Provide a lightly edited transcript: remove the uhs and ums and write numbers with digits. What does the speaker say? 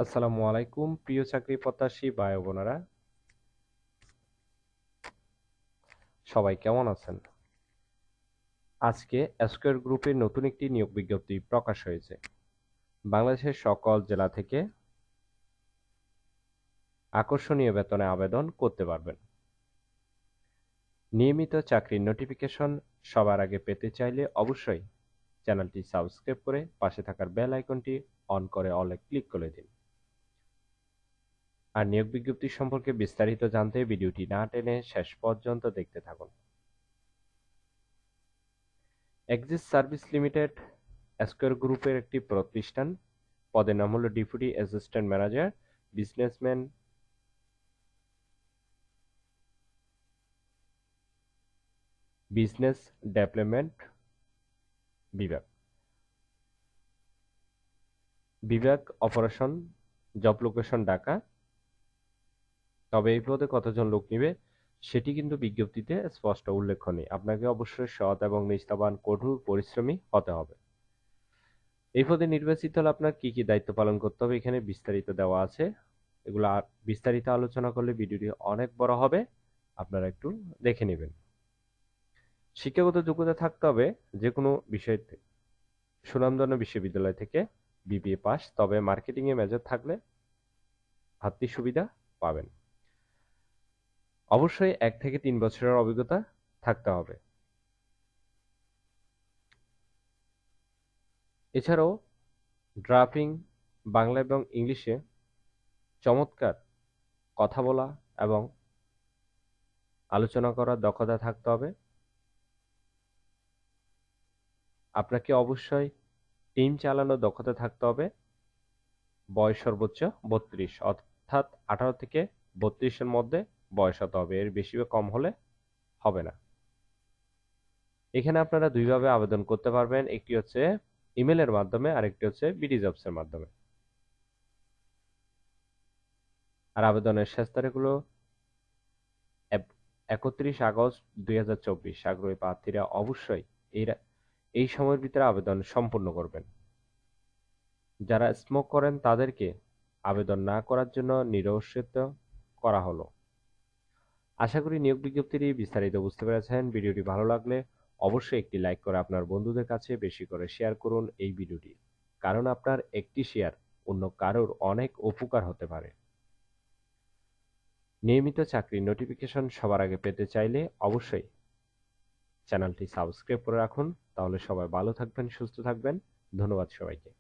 আসসালামু আলাইকুম প্রিয় চাকরি প্রত্যাশী ভাই ও বোনেরা, সবাই কেমন আছেন? আজকে স্কয়ার গ্রুপের নতুন একটি নিয়োগ বিজ্ঞপ্তি প্রকাশ হয়েছে। বাংলাদেশের সকল জেলা থেকে আকর্ষণীয় বেতনে আবেদন করতে পারবেন। নিয়মিত চাকরির নোটিফিকেশন সবার আগে পেতে চাইলে অবশ্যই চ্যানেলটি সাবস্ক্রাইব করে পাশে থাকার বেল আইকনটি অন করে অলে ক্লিক করে দিন। আর নিয়োগ বিজ্ঞপ্তি সম্পর্কে বিস্তারিত জানতে ভিডিওটি না টেনে শেষ পর্যন্ত দেখতে থাকুন। এক্সিস সার্ভিস লিমিটেড স্কয়ার গ্রুপের একটি প্রতিষ্ঠান। পদের নাম হলো deputy assistant manager, business development বিভাগ অপারেশন, জব লোকেশন ঢাকা। তবে এই পদে কতজন লোক নিবে সেটি কিন্তু বিজ্ঞপ্তিতে স্পষ্ট উল্লেখ নেই। আপনাকে অবশ্যই সৎ এবং নিষ্ঠাবান কঠোর পরিশ্রমী হতে হবে। এই পদে নির্বাচিত হলে আপনার কি কি দায়িত্ব পালন করতে হবে এখানে বিস্তারিত দেওয়া আছে। এগুলো বিস্তারিত আলোচনা করলে ভিডিওটি অনেক বড় হবে, আপনারা একটু দেখে নেবেন। শিক্ষাগত যোগ্যতা থাকতে হবে যে কোনো বিষয়তে সুনামধন্য বিশ্ববিদ্যালয় থেকে বিবিএ পাস, তবে মার্কেটিং এ মেজর থাকলে ভাতৃ সুবিধা পাবেন। অবশ্যই 1 থেকে 3 বছরের অভিজ্ঞতা থাকতে হবে। এছাড়াও ড্রাফটিং বাংলা এবং ইংলিশে চমৎকার কথা বলা এবং আলোচনা করার দক্ষতা থাকতে হবে। আপনাকে অবশ্যই টিম চালানোর দক্ষতা থাকতে হবে। বয়স সর্বোচ্চ 32, অর্থাৎ 18 থেকে 32 এর মধ্যে বয়স হতে হবে, এর বেশি বা কম হলে হবে না। এখানে আপনারা দুইভাবে আবেদন করতে পারবেন, একটি হচ্ছে ইমেলের মাধ্যমে আর একটি হচ্ছে বিডি জবস এর মাধ্যমে। আর আবেদনের শেষ তারিখ হলো 31 আগস্ট 2024। আগ্রহী প্রার্থীরা অবশ্যই এই সময়ের ভিতরে আবেদন সম্পূর্ণ করবেন। যারা স্মোক করেন তাদেরকে আবেদন না করার জন্য নিরুৎসাহিত করা হলো। আশা করি নিয়োগ বিজ্ঞপ্তিটি বিস্তারিত বুঝতে পেরেছেন। ভিডিওটি ভালো লাগলে অবশ্যই একটি লাইক করে আপনার বন্ধুদের কাছে বেশি করে শেয়ার করুন এই ভিডিওটি, কারণ আপনার একটি শেয়ার অন্য কারোর অনেক উপকার হতে পারে। নিয়মিত চাকরির নোটিফিকেশন সবার আগে পেতে চাইলে অবশ্যই চ্যানেলটি সাবস্ক্রাইব করে রাখুন। তাহলে সবাই ভালো থাকবেন, সুস্থ থাকবেন। ধন্যবাদ সবাইকে।